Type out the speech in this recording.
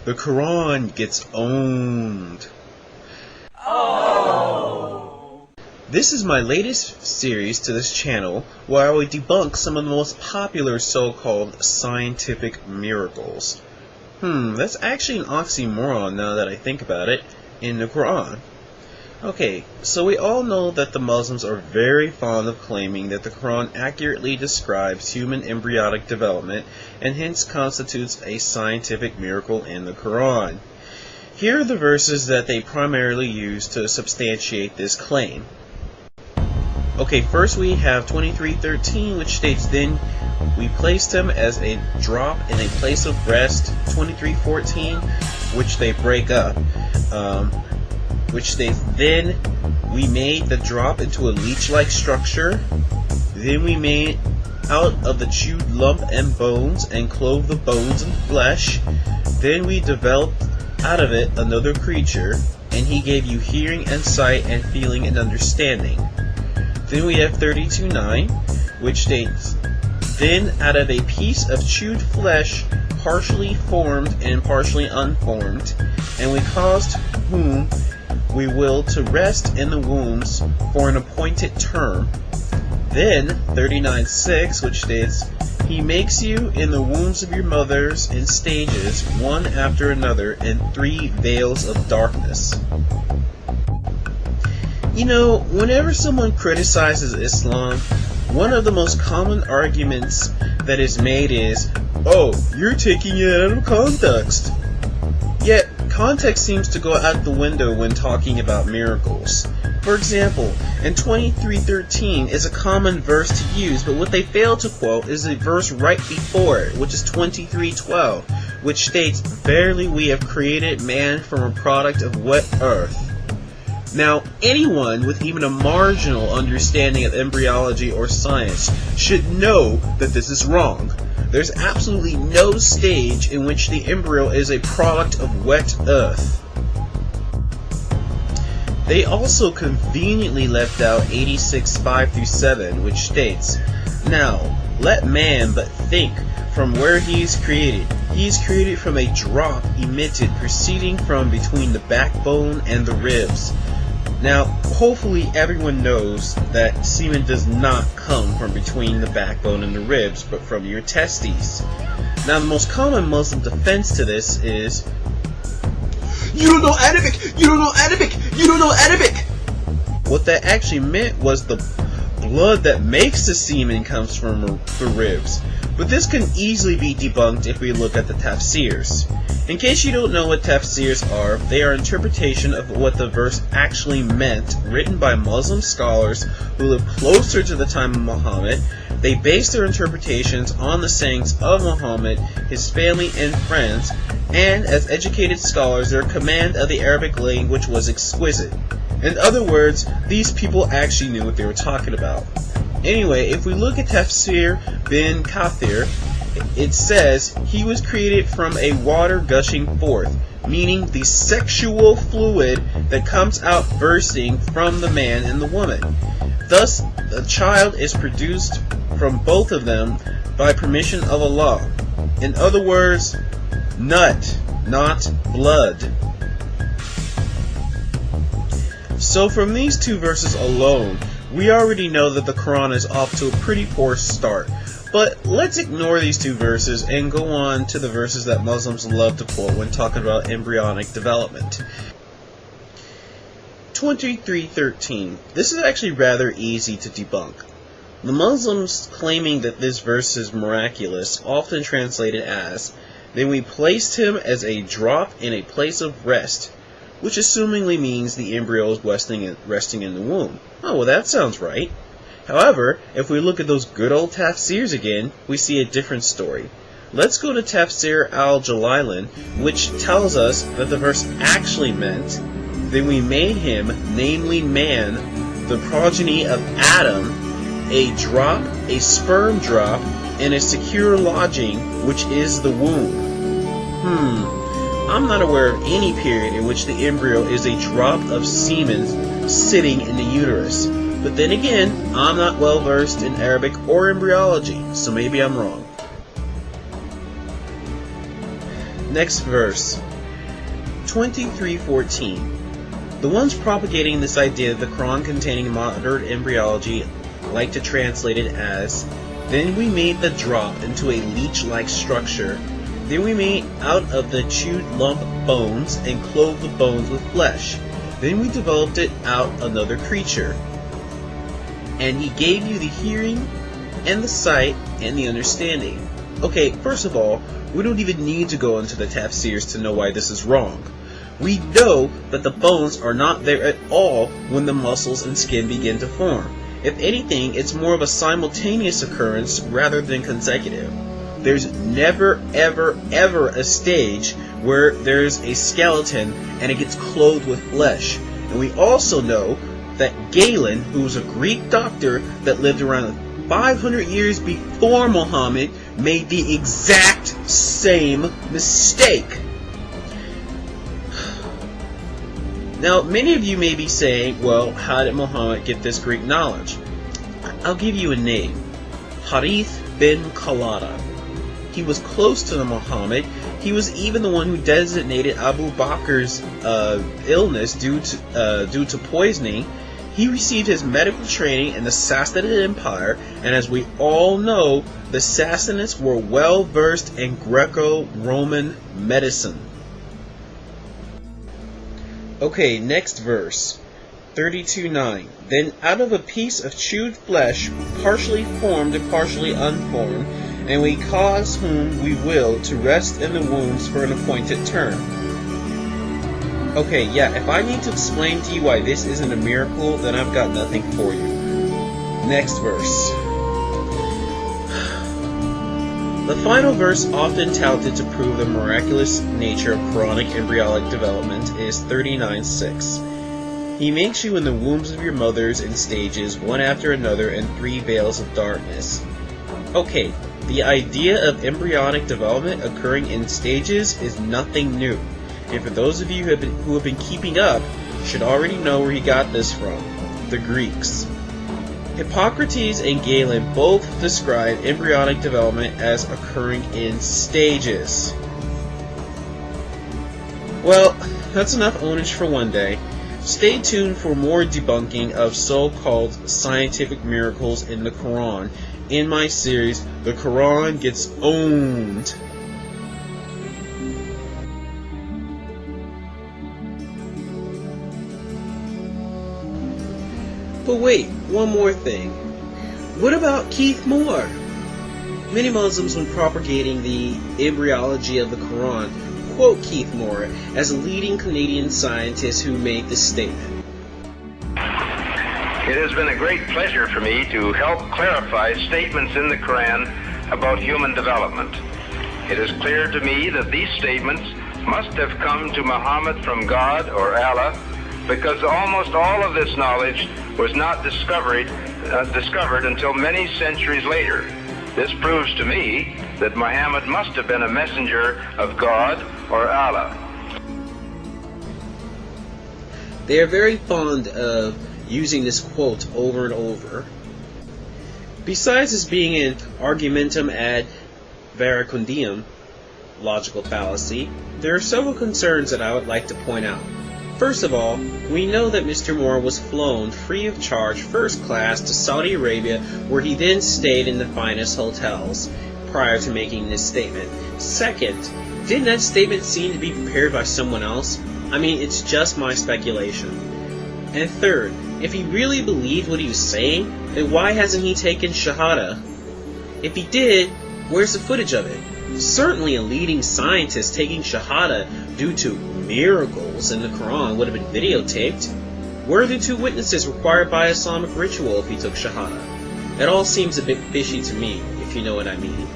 the Quran gets owned. Oh! This is my latest series to this channel where I will debunk some of the most popular so-called scientific miracles. That's actually an oxymoron now that I think about it, in the Quran. Okay, so we all know that the Muslims are very fond of claiming that the Quran accurately describes human embryonic development and hence constitutes a scientific miracle in the Quran. Here are the verses that they primarily use to substantiate this claim. Okay, first we have 23:13, which states, "Then we placed him as a drop in a place of rest." 23:14, which they break up, which states, "Then we made the drop into a leech-like structure. Then we made out of the chewed lump and bones, and clove the bones and flesh. Then we developed out of it another creature, and he gave you hearing and sight and feeling and understanding." Then we have 32:9, which states, "Then out of a piece of chewed flesh, partially formed and partially unformed, and we caused whom we will to rest in the wombs for an appointed term." Then 39:6, which states, "He makes you in the wombs of your mothers in stages, one after another, in 3 veils of darkness." You know, whenever someone criticizes Islam, one of the most common arguments that is made is, "Oh, you're taking it out of context." Yet, context seems to go out the window when talking about miracles. For example, in 23:13 is a common verse to use, but what they fail to quote is the verse right before it, which is 23:12, which states, "Verily we have created man from a product of wet earth." Now, anyone with even a marginal understanding of embryology or science should know that this is wrong. There's absolutely no stage in which the embryo is a product of wet earth. They also conveniently left out 86:5-7, which states, "Now, let man but think from where he is created. He is created from a drop emitted proceeding from between the backbone and the ribs." Now, hopefully everyone knows that semen does not come from between the backbone and the ribs, but from your testes. Now, the most common Muslim defense to this is, "You don't know Arabic! You don't know Arabic! You don't know Arabic!" What that actually meant was the blood that makes the semen comes from the ribs. But this can easily be debunked if we look at the tafsirs. In case you don't know what tafsirs are, they are interpretation of what the verse actually meant, written by Muslim scholars who lived closer to the time of Muhammad. They base their interpretations on the sayings of Muhammad, his family, and friends, and as educated scholars, their command of the Arabic language was exquisite. In other words, these people actually knew what they were talking about. Anyway, if we look at Tafsir bin Kathir, it says, "He was created from a water gushing forth," meaning the sexual fluid that comes out bursting from the man and the woman. Thus, the child is produced from both of them by permission of Allah. In other words, nut, not blood. So from these 2 verses alone, we already know that the Quran is off to a pretty poor start. But let's ignore these 2 verses and go on to the verses that Muslims love to quote when talking about embryonic development. 23:13. This is actually rather easy to debunk. The Muslims claiming that this verse is miraculous often translate it as, "Then we placed him as a drop in a place of rest," which assumingly means the embryo is resting in the womb. Oh, well, that sounds right. However, if we look at those good old tafsirs again, we see a different story. Let's go to Tafsir al-Jalalain, which tells us that the verse actually meant, "Then we made him, namely man, the progeny of Adam, a drop, a sperm drop, in a secure lodging, which is the womb." I'm not aware of any period in which the embryo is a drop of semen sitting in the uterus. But then again, I'm not well versed in Arabic or embryology, so maybe I'm wrong. Next verse. 23:14. The ones propagating this idea of the Quran containing modern embryology like to translate it as, "Then we made the drop into a leech-like structure. Then we made out of the chewed lump bones and clothed the bones with flesh. Then we developed it out another creature. And he gave you the hearing and the sight and the understanding." Okay, first of all, we don't even need to go into the tafsirs to know why this is wrong. We know that the bones are not there at all when the muscles and skin begin to form. If anything, it's more of a simultaneous occurrence rather than consecutive. There's never, ever, ever a stage where there's a skeleton and it gets clothed with flesh. And we also know that Galen, who was a Greek doctor that lived around 500 years before Muhammad, made the exact same mistake. Now, many of you may be saying, well, how did Muhammad get this Greek knowledge? I'll give you a name. Harith bin Kalada. He was close to Muhammad. He was even the one who designated Abu Bakr's illness due to poisoning. He received his medical training in the Sassanid Empire, and as we all know, the Sassanids were well versed in Greco-Roman medicine. Okay, next verse. 32:9. Then out of a piece of chewed flesh, partially formed and partially unformed, and we cause whom we will to rest in the wombs for an appointed term. Okay, yeah, if I need to explain to you why this isn't a miracle, then I've got nothing for you. Next verse. The final verse, often touted to prove the miraculous nature of Quranic embryonic development, is 39:6. He makes you in the wombs of your mothers in stages, one after another, in 3 veils of darkness. Okay, the idea of embryonic development occurring in stages is nothing new, and for those of you who have been keeping up, should already know where he got this from: the Greeks. Hippocrates and Galen both describe embryonic development as occurring in stages. Well, that's enough ownage for one day. Stay tuned for more debunking of so-called scientific miracles in the Quran in my series, The Quran Gets Owned. But wait, one more thing. What about Keith Moore? Many Muslims, when propagating the embryology of the Quran, quote Keith Moore as a leading Canadian scientist who made this statement. It has been a great pleasure for me to help clarify statements in the Quran about human development. It is clear to me that these statements must have come to Muhammad from God or Allah, because almost all of this knowledge was not discovered until many centuries later. This proves to me that Muhammad must have been a messenger of God or Allah. They are very fond of using this quote over and over. Besides this being an argumentum ad verecundium, logical fallacy, there are several concerns that I would like to point out. First of all, we know that Mr. Moore was flown free of charge first class to Saudi Arabia, where he then stayed in the finest hotels prior to making this statement. Second, didn't that statement seem to be prepared by someone else? I mean, it's just my speculation. And third, if he really believed what he was saying, then why hasn't he taken Shahada? If he did, where's the footage of it? Certainly a leading scientist taking Shahada due to miracles in the Quran would have been videotaped. Where are the 2 witnesses required by Islamic ritual if he took Shahada? It all seems a bit fishy to me, if you know what I mean.